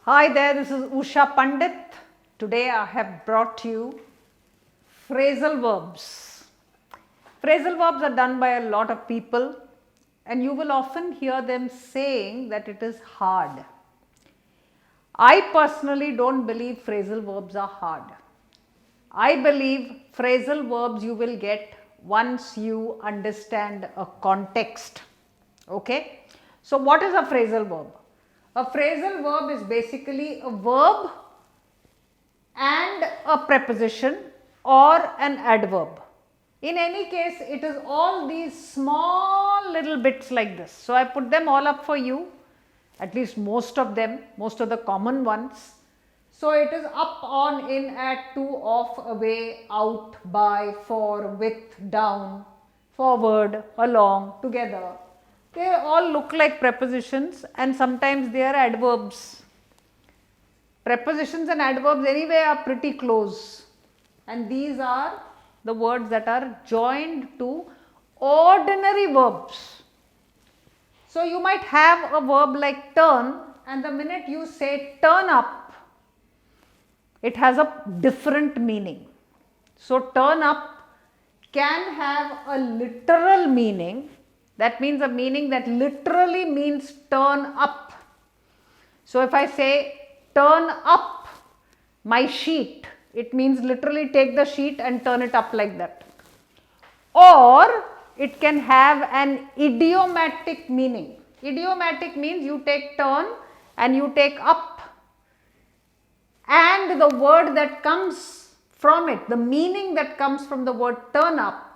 Hi there, this is Usha Pandit. Today I have brought you phrasal verbs. Phrasal verbs are done by a lot of people and you will often hear them saying that it is hard. I personally don't believe phrasal verbs are hard. I believe phrasal verbs you will get once you understand a context. Okay? So what is a phrasal verb? A phrasal verb is basically a verb and a preposition or an adverb. In any case, it is all these small little bits like this. So I put them all up for you, at least most of them, most of the common ones. So it is up, on, in, at, to, off, away, out, by, for, with, down, forward, along, together. They all look like prepositions and sometimes they are adverbs. Prepositions and adverbs anyway are pretty close, and these are the words that are joined to ordinary verbs. So you might have a verb like turn, and the minute you say turn up, it has a different meaning. So turn up can have a literal meaning. That means a meaning that literally means turn up. So if I say turn up my sheet, it means literally take the sheet and turn it up like that. Or it can have an idiomatic meaning. Idiomatic means you take turn and you take up, and the word that comes from it, the meaning that comes from the word turn up,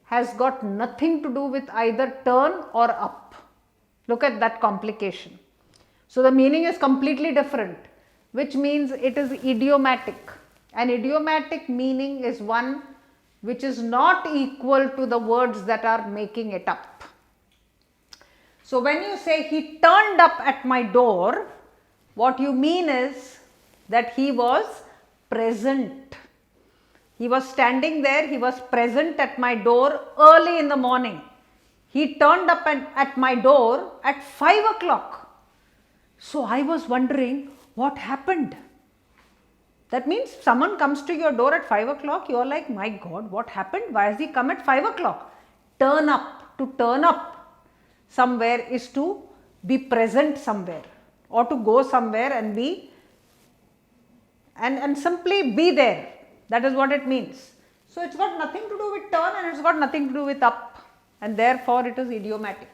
has got nothing to do with either turn or up. Look at that complication. So the meaning is completely different, which means it is idiomatic. An idiomatic meaning is one which is not equal to the words that are making it up. So when you say he turned up at my door, what you mean is that he was present. He was standing there, he was present at my door early in the morning. He turned up at my door at 5 o'clock. So I was wondering what happened. That means someone comes to your door at 5 o'clock, you are like, my God, what happened? Why has he come at 5 o'clock? Turn up. To turn up somewhere is to be present somewhere or to go somewhere and be and simply be there. That is what it means. So it's got nothing to do with turn and it's got nothing to do with up, and therefore it is idiomatic.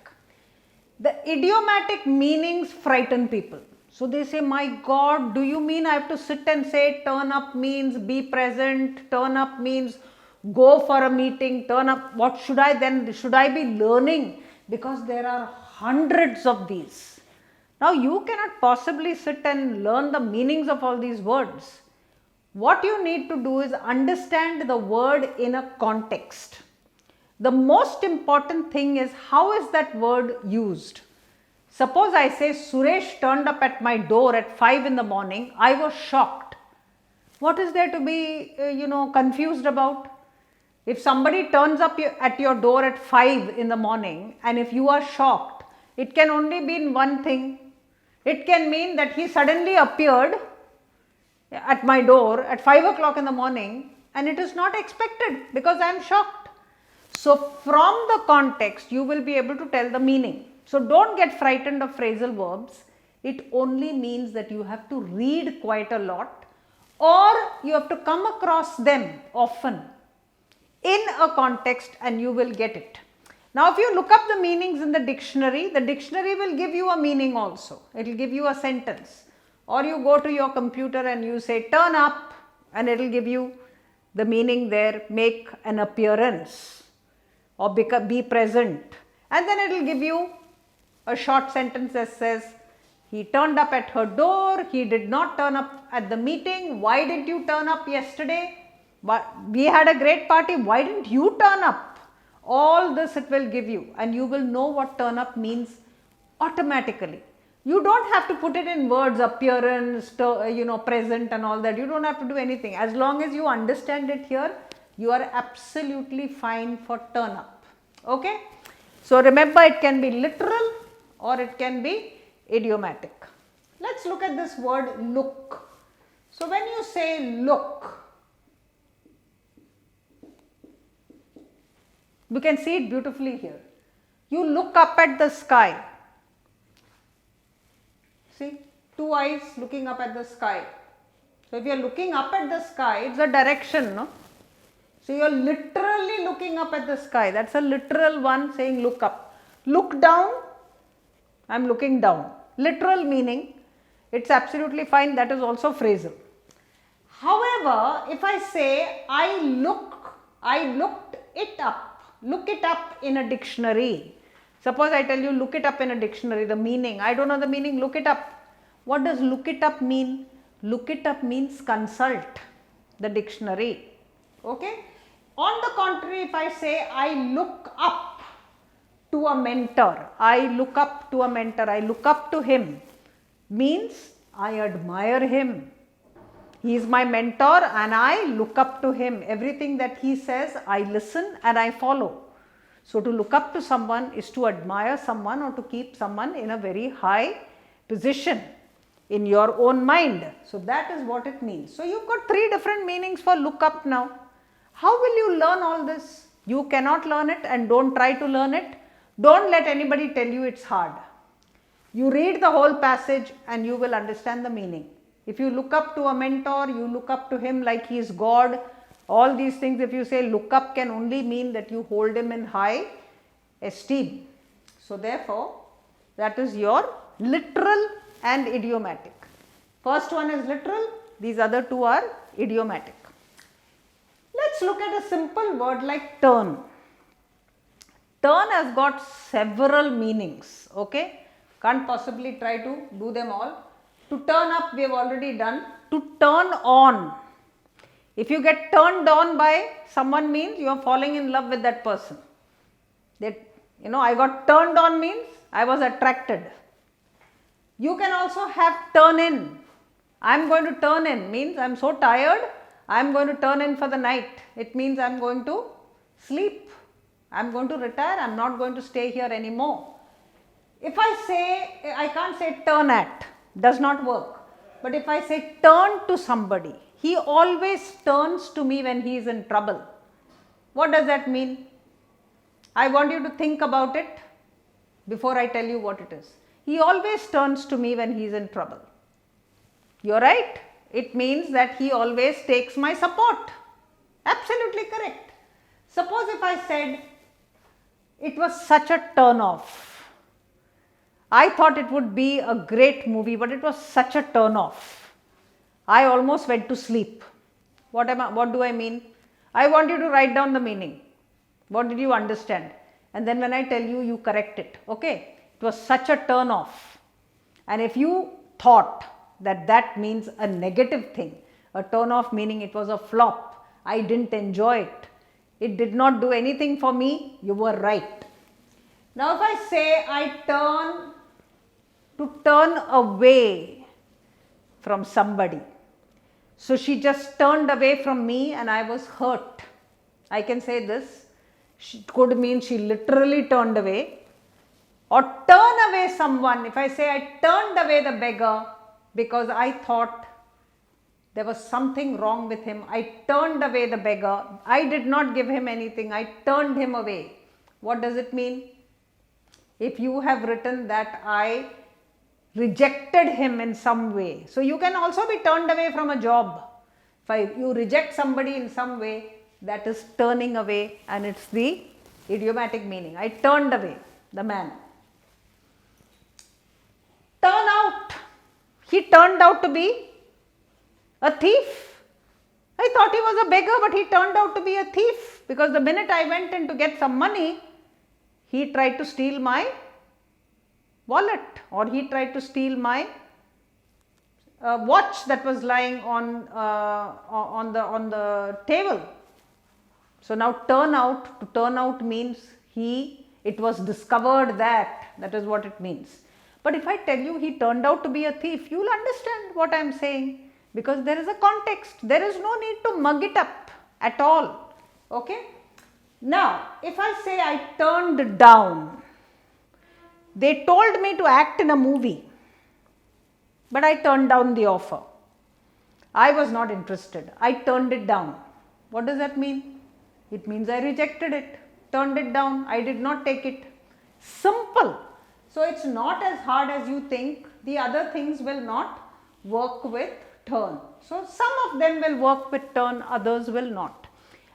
The idiomatic meanings frighten people. So they say, my God, do you mean I have to sit and say turn up means be present, turn up means go for a meeting, turn up, what should I then, should I be learning? Because there are hundreds of these. Now you cannot possibly sit and learn the meanings of all these words. What you need to do is understand the word in a context. The most important thing is how is that word used. Suppose I say Suresh turned up at my door at 5 in the morning, I was shocked. What is there to be confused about? If somebody turns up at your door at 5 in the morning and if you are shocked, it can only mean one thing. It can mean that he suddenly appeared at my door at 5 o'clock in the morning and it is not expected because I am shocked. So from the context you will be able to tell the meaning. So don't get frightened of phrasal verbs. It only means that you have to read quite a lot or you have to come across them often in a context and you will get it. Now if you look up the meanings in the dictionary will give you a meaning also. It will give you a sentence. Or you go to your computer and you say turn up and it will give you the meaning there, make an appearance or be present, and then it will give you a short sentence that says he turned up at her door, he did not turn up at the meeting, why didn't you turn up yesterday? But we had a great party, why didn't you turn up? All this it will give you and you will know what turn up means automatically. You don't have to put it in words, appearance, present and all that. You don't have to do anything. As long as you understand it here, you are absolutely fine for turn up. Okay? So remember, it can be literal or it can be idiomatic. Let's look at this word look. So when you say look, you can see it beautifully here. You look up at the sky. See, two eyes looking up at the sky. So if you are looking up at the sky, it's a direction, no? So you are literally looking up at the sky. That's a literal one saying look up. Look down, I am looking down. Literal meaning, it's absolutely fine. That is also phrasal. However, if I say I looked it up. Look it up in a dictionary. Suppose I tell you look it up in a dictionary, the meaning. I don't know the meaning, look it up. What does look it up mean? Look it up means consult the dictionary. Okay. On the contrary, if I say I look up to a mentor, I look up to a mentor, I look up to him, means I admire him. He is my mentor and I look up to him. Everything that he says, I listen and I follow. So to look up to someone is to admire someone or to keep someone in a very high position in your own mind. So that is what it means. So you've got three different meanings for look up now. How will you learn all this? You cannot learn it and don't try to learn it. Don't let anybody tell you it's hard. You read the whole passage and you will understand the meaning. If you look up to a mentor, you look up to him like he is God. All these things, if you say look up, can only mean that you hold him in high esteem. So therefore, that is your literal and idiomatic. First one is literal, these other two are idiomatic. Let's look at a simple word like turn. Turn has got several meanings, okay? Can't possibly try to do them all. To turn up, we have already done. To turn on. If you get turned on by someone means you are falling in love with that person. That, I got turned on means I was attracted. You can also have turn in. I am going to turn in means I am so tired, I am going to turn in for the night. It means I am going to sleep. I am going to retire. I am not going to stay here anymore. If I say, I can't say turn at, does not work. But if I say turn to somebody, he always turns to me when he is in trouble. What does that mean? I want you to think about it before I tell you what it is. He always turns to me when he is in trouble. You're right. It means that he always takes my support. Absolutely correct. Suppose if I said, it was such a turn off. I thought it would be a great movie, but it was such a turn off. I almost went to sleep. What do I mean? I want you to write down the meaning. What did you understand? And then when I tell you, you correct it. Okay? It was such a turn off. And if you thought that means a negative thing, a turn off meaning it was a flop, I didn't enjoy it, it did not do anything for me, you were right. Now if I say I turn away from somebody, so she just turned away from me and I was hurt. I can say this, could mean she literally turned away, or turn away someone. If I say I turned away the beggar because I thought there was something wrong with him, I turned away the beggar, I did not give him anything, I turned him away. What does it mean? If you have written that I rejected him in some way, so you can also be turned away from a job. If you reject somebody in some way, that is turning away, and it's the idiomatic meaning. I turned away the man. Turn out. He turned out to be a thief. I thought he was a beggar, but he turned out to be a thief, because the minute I went in to get some money, he tried to steal my wallet, or he tried to steal my watch that was lying on the table. So now to turn out means it was discovered that is what it means. But if I tell you he turned out to be a thief, you will understand what I am saying, because there is a context. There is no need to mug it up at all. Okay? Now, if I say I turned down, they told me to act in a movie. but I turned down the offer. I was not interested. I turned it down. What does that mean? It means I rejected it, turned it down. I did not take it. Simple. So it's not as hard as you think. The other things will not work with turn. So some of them will work with turn, others will not.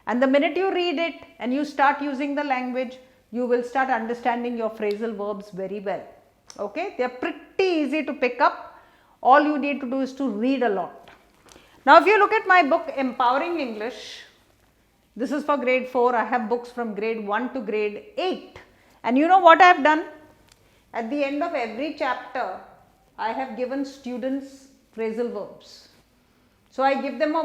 And the minute you read it and you start using the language, you will start understanding your phrasal verbs very well. Okay, they are pretty easy to pick up. All you need to do is to read a lot. Now if you look at my book Empowering English, this is for grade 4. I have books from grade 1 to grade 8. And you know what I have done? At the end of every chapter, I have given students phrasal verbs. So I give them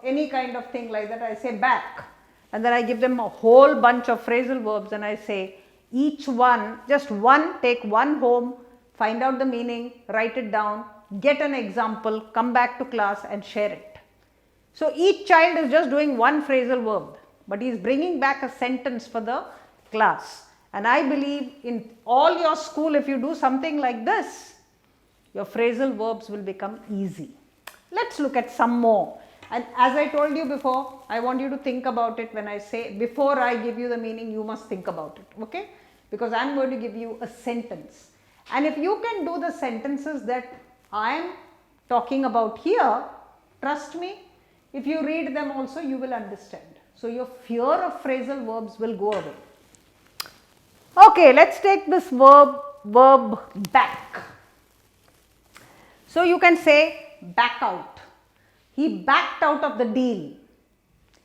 any kind of thing like that. I say back, and then I give them a whole bunch of phrasal verbs, and I say each one, just one, take one home, find out the meaning, write it down, get an example, come back to class and share it. So each child is just doing one phrasal verb, but he is bringing back a sentence for the class. And I believe in all your school, if you do something like this, your phrasal verbs will become easy. Let's look at some more. And as I told you before, I want you to think about it when I say, before I give you the meaning, you must think about it, okay? Because I am going to give you a sentence. And if you can do the sentences that I am talking about here, trust me, if you read them also, you will understand. So your fear of phrasal verbs will go away. Okay, let's take this verb back. So you can say back out. He backed out of the deal,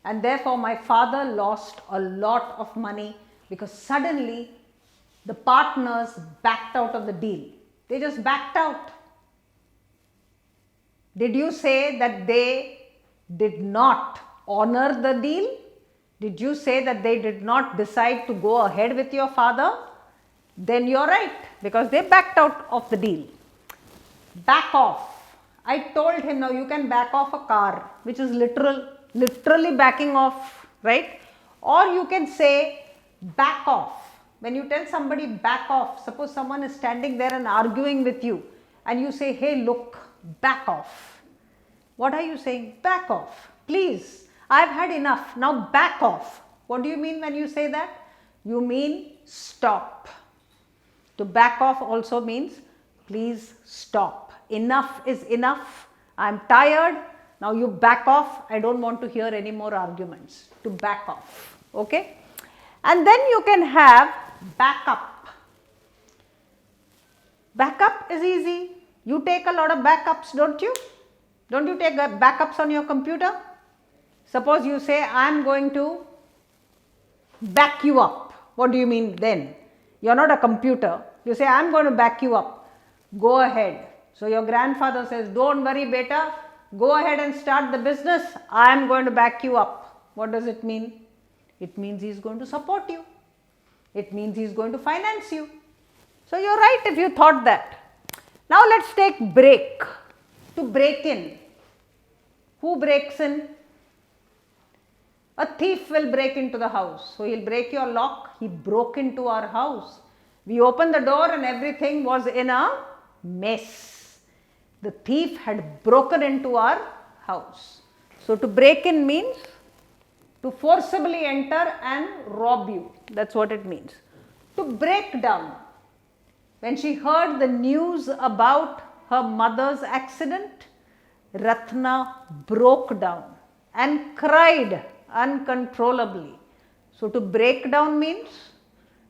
and therefore my father lost a lot of money because suddenly the partners backed out of the deal. They just backed out. Did you say that they did not honor the deal? Did you say that they did not decide to go ahead with your father? Then you're right, because they backed out of the deal. Back off. I told him, now you can back off a car, which is literally backing off, right? Or you can say back off. When you tell somebody back off, suppose someone is standing there and arguing with you, and you say, hey, look, back off. What are you saying? Back off. Please, I've had enough. Now back off. What do you mean when you say that? You mean stop. To back off also means please stop. Enough is enough. I'm tired. Now you back off. I don't want to hear any more arguments. To back off. Okay? And then you can have back up. Backup is easy. You take a lot of backups, don't you? Don't you take backups on your computer? Suppose you say, I'm going to back you up. What do you mean then? You're not a computer. You say, I'm going to back you up. Go ahead. So your grandfather says, don't worry, beta. Go ahead and start the business. I'm going to back you up. What does it mean? It means he's going to support you. It means he's going to finance you. So you're right if you thought that. Now let's take break. To break in. Who breaks in? A thief will break into the house. So he'll break your lock. He broke into our house. We opened the door and everything was in a mess. The thief had broken into our house. So to break in means to forcibly enter and rob you. That's what it means. To break down. When she heard the news about her mother's accident, Ratna broke down and cried uncontrollably. So to break down means,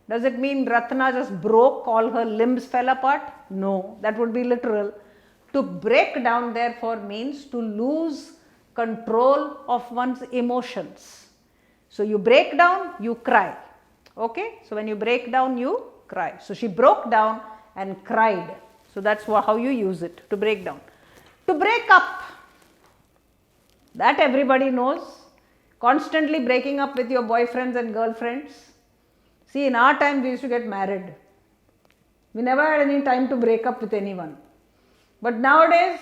does it mean Ratna just broke, all her limbs fell apart? No, that would be literal. To break down therefore means to lose control of one's emotions. So you break down, you cry. Okay, so when you break down, you cry. So she broke down and cried. So that's how you use it, to break down. To break up, that everybody knows. Constantly breaking up with your boyfriends and girlfriends. See, in our time we used to get married. We never had any time to break up with anyone. But nowadays,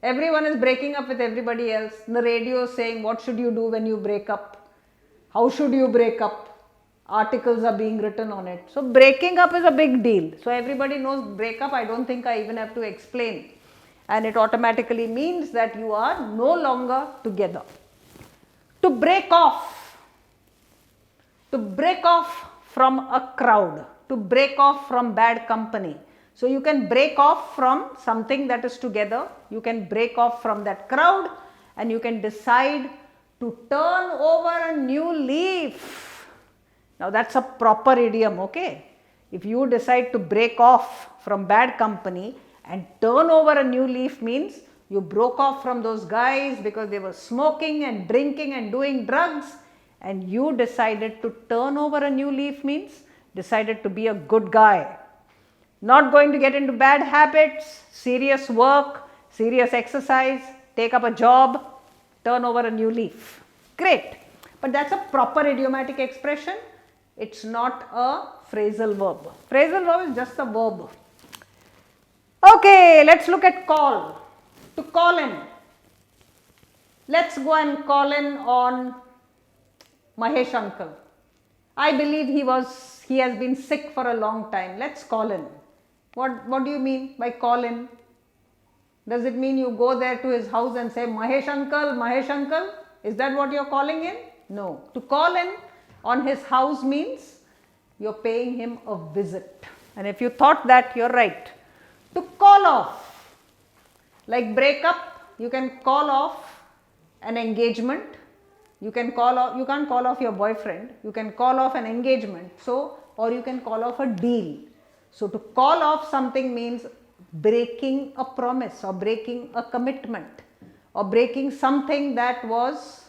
everyone is breaking up with everybody else. The radio is saying, what should you do when you break up? How should you break up? Articles are being written on it. So breaking up is a big deal. So everybody knows breakup. I don't think I even have to explain. and it automatically means that you are no longer together. To break off from a crowd, to break off from bad company. So you can break off from something that is together, you can break off from that crowd, and you can decide to turn over a new leaf. Now that's a proper idiom, okay? If you decide to break off from bad company and turn over a new leaf means you broke off from those guys because they were smoking and drinking and doing drugs, and you decided to turn over a new leaf means decided to be a good guy. Not going to get into bad habits, serious work, serious exercise, take up a job, turn over a new leaf. Great. But that's a proper idiomatic expression. It's not a phrasal verb. Phrasal verb is just a verb. Okay, let's look at call. To call in. Let's go and call in on Mahesh uncle. I believe he has been sick for a long time. Let's call in. What do you mean by call in? Does it mean you go there to his house and say, Mahesh uncle? Is that what you're calling in? No. To call in on his house means you're paying him a visit. And if you thought that, you're right. To call off, like break up, you can call off an engagement. You can't call off your boyfriend, you can call off an engagement, or you can call off a deal. So to call off something means breaking a promise or breaking a commitment or breaking something that was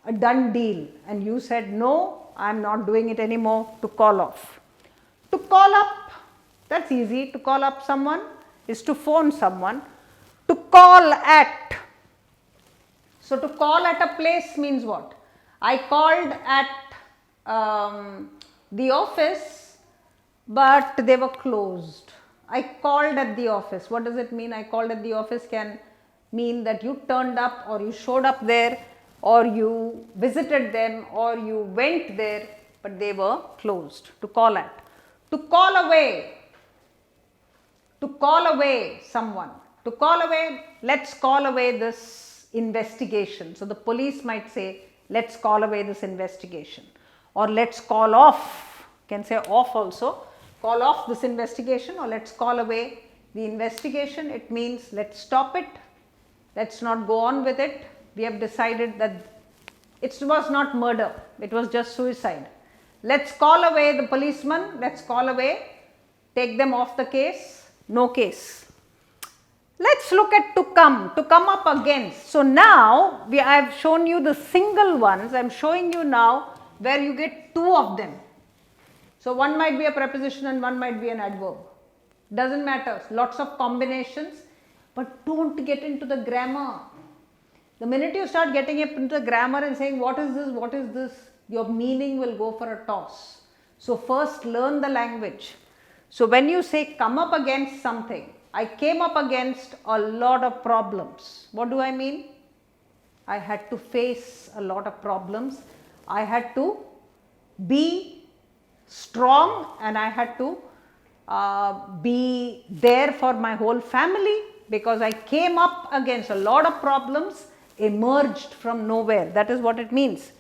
a done deal and you said, no, I am not doing it anymore. To call off. To call up, that's easy. To call up someone is to phone someone. To call at. So to call at a place means what? I called at the office, but they were closed. I called at the office. What does it mean? I called at the office can mean that you turned up or you showed up there or you visited them or you went there, but they were closed. To call at. To call away. To call away someone. To call away, let's call away this investigation. So the police might say, let's call away this investigation. Or let's call off, can say off also. Call off this investigation or let's call away the investigation. It means let's stop it. Let's not go on with it. We have decided that it was not murder. It was just suicide. Let's call away the policeman. Let's call away. Take them off the case. No case. Let's look at to come up against. So now I have shown you the single ones. I am showing you now where you get two of them. So one might be a preposition and one might be an adverb. Doesn't matter. Lots of combinations, but don't get into the grammar. The minute you start getting into the grammar and saying what is this, your meaning will go for a toss. So first learn the language. So when you say come up against something, I came up against a lot of problems. What do I mean? I had to face a lot of problems. I had to be strong and I had to be there for my whole family because I came up against a lot of problems, emerged from nowhere. That is what it means.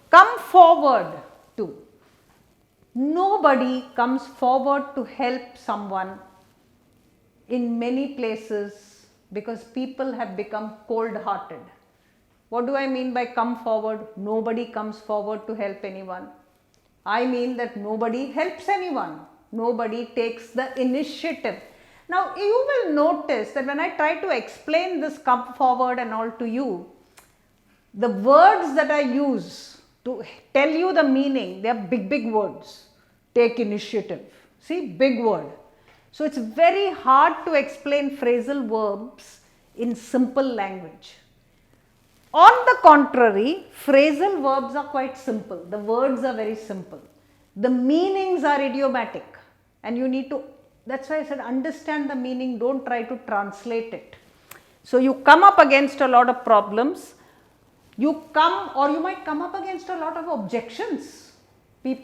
Come forward to. Nobody comes forward to help someone in many places because people have become cold-hearted. What do I mean by come forward? Nobody comes forward to help anyone. I mean that nobody helps anyone. Nobody takes the initiative. Now you will notice that when I try to explain this come forward and all to you, the words that I use to tell you the meaning, they are big words. Take initiative. See, big word. So it's very hard to explain phrasal verbs in simple language. On the contrary, phrasal verbs are quite simple. The words are very simple. The meanings are idiomatic and you need to, that's why I said understand the meaning, don't try to translate it. So you come up against a lot of problems. You might come up against a lot of objections. You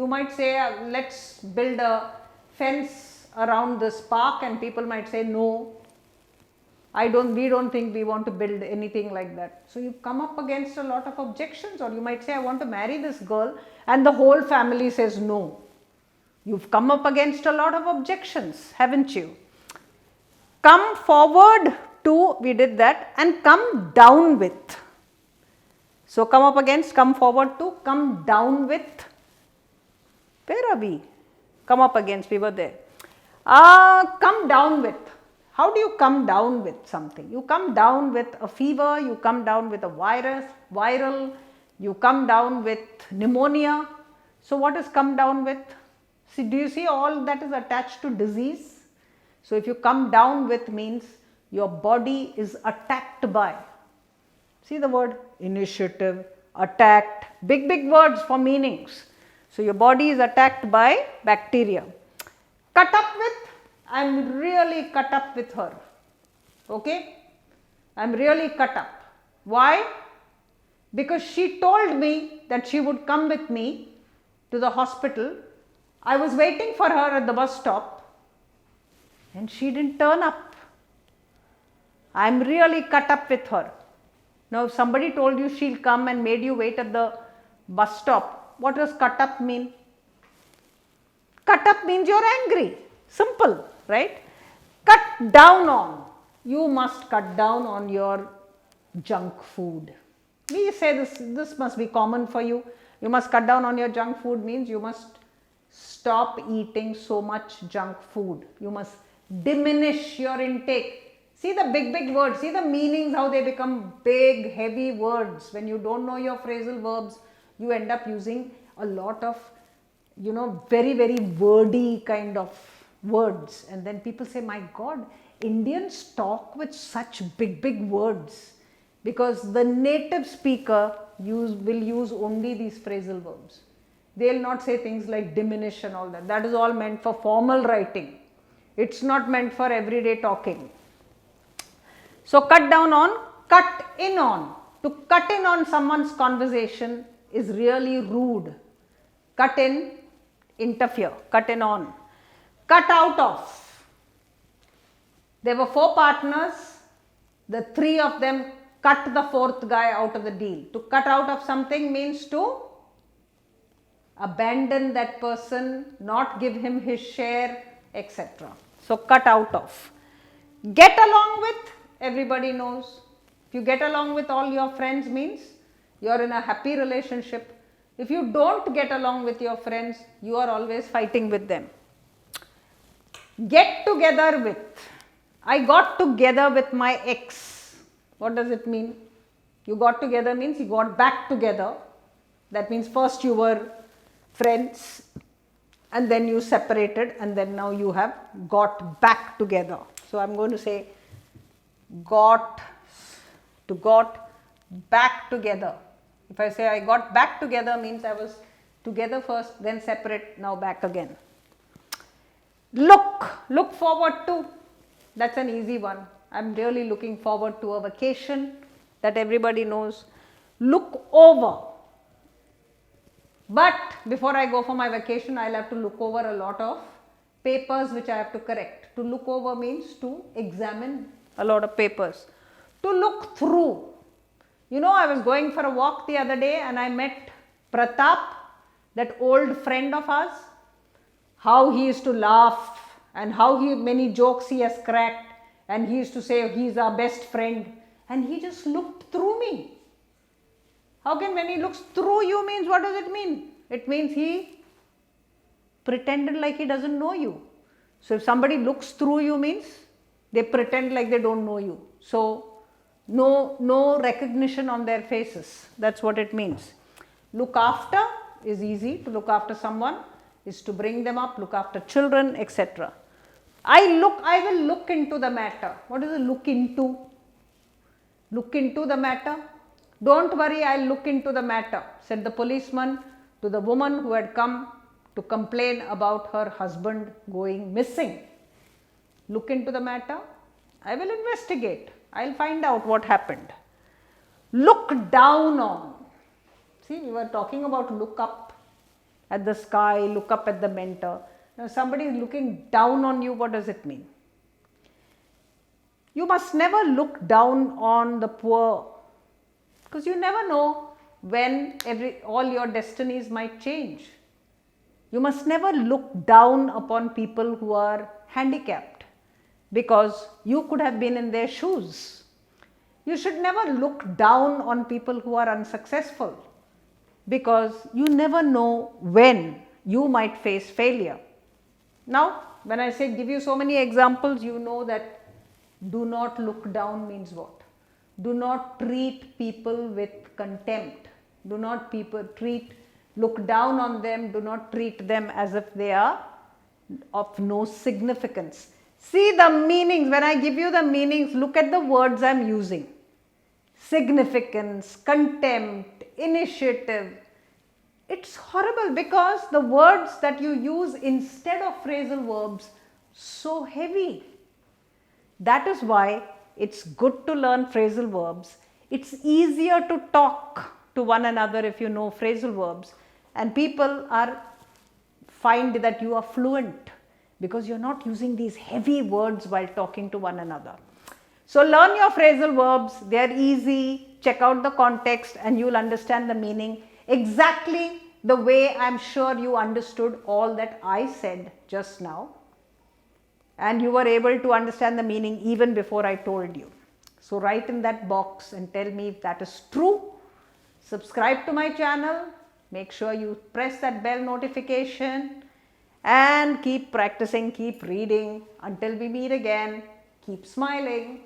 might say, let's build a fence around this park, and people might say, no, we don't think we want to build anything like that. So you come up against a lot of objections, or you might say, I want to marry this girl, and the whole family says no. You've come up against a lot of objections, haven't you? Come forward to, we did that, and come down with. So come up against, come forward to, come down with. Where are we? Come up against, we were there. Come down with. How do you come down with something? You come down with a fever, you come down with a viral, you come down with pneumonia. So what is come down with? See, do you see all that is attached to disease? So if you come down with means your body is attacked by. See the word initiative, attacked, big words for meanings. So your body is attacked by bacteria. Cut up with, I am really cut up with her. Okay? I am really cut up. Why? Because she told me that she would come with me to the hospital. I was waiting for her at the bus stop and she didn't turn up. I am really cut up with her. Now if somebody told you she'll come and made you wait at the bus stop, what does cut up mean? Cut up means you're angry. Simple, right? Cut down on. You must cut down on your junk food. We say this must be common for you. You must cut down on your junk food means you must stop eating so much junk food. You must diminish your intake. See the big words, see the meanings, how they become big, heavy words. When you don't know your phrasal verbs, you end up using a lot of, very wordy kind of words. And then people say, my God, Indians talk with such big words, because the native speaker will use only these phrasal verbs. They will not say things like diminish and all that. That is all meant for formal writing. It's not meant for everyday talking. So cut down on, cut in on. To cut in on someone's conversation is really rude. Cut in, interfere, cut in on. Cut out of. There were 4 partners, the 3 of them cut the 4th guy out of the deal. To cut out of something means to abandon that person, not give him his share, etc. So cut out of. Get along with, everybody knows. If you get along with all your friends means you are in a happy relationship. If you don't get along with your friends, you are always fighting with them. Get together with. I got together with my ex. What does it mean? You got together means you got back together. That means first you were friends and then you separated and then now you have got back together. So I am going to say got back together. If I say I got back together means I was together first, then separate, now back again. Look forward to. That's an easy one. I'm really looking forward to a vacation, that everybody knows. Look over. But before I go for my vacation, I'll have to look over a lot of papers which I have to correct. To look over means to examine a lot of papers. To look through. I was going for a walk the other day and I met Pratap, that old friend of ours. How he used to laugh and how many jokes he has cracked, and he used to say he's our best friend, and he just looked through me. How can when he looks through you means, what does it mean? It means he pretended like he doesn't know you. So if somebody looks through you means they pretend like they don't know you. So no recognition on their faces. That's what it means. Look after is easy. To look after someone is to bring them up, look after children, etc. I will look into the matter. What is a look into? Look into the matter. Don't worry, I'll look into the matter, said the policeman to the woman who had come to complain about her husband going missing. Look into the matter. I will investigate. I'll find out what happened. Look down on. See, we were talking about look up at the sky, look up at the mentor. Now somebody is looking down on you, what does it mean? You must never look down on the poor, because you never know when all your destinies might change. You must never look down upon people who are handicapped, because you could have been in their shoes. You should never look down on people who are unsuccessful, because you never know when you might face failure. Now, when I say give you so many examples, you know that do not look down means what? Do not treat people with contempt. Do not look down on them. Do not treat them as if they are of no significance. See the meanings. When I give you the meanings, look at the words I am using. Significance, contempt, initiative. It's horrible because the words that you use instead of phrasal verbs so heavy. That is why it's good to learn phrasal verbs. It's easier to talk to one another if you know phrasal verbs, and people find that you are fluent because you're not using these heavy words while talking to one another. So learn your phrasal verbs. They are easy. Check out the context and you'll understand the meaning exactly the way I'm sure you understood all that I said just now, and you were able to understand the meaning even before I told you. So write in that box and tell me if that is true. Subscribe to my channel. Make sure you press that bell notification and keep practicing, keep reading. Until we meet again, keep smiling.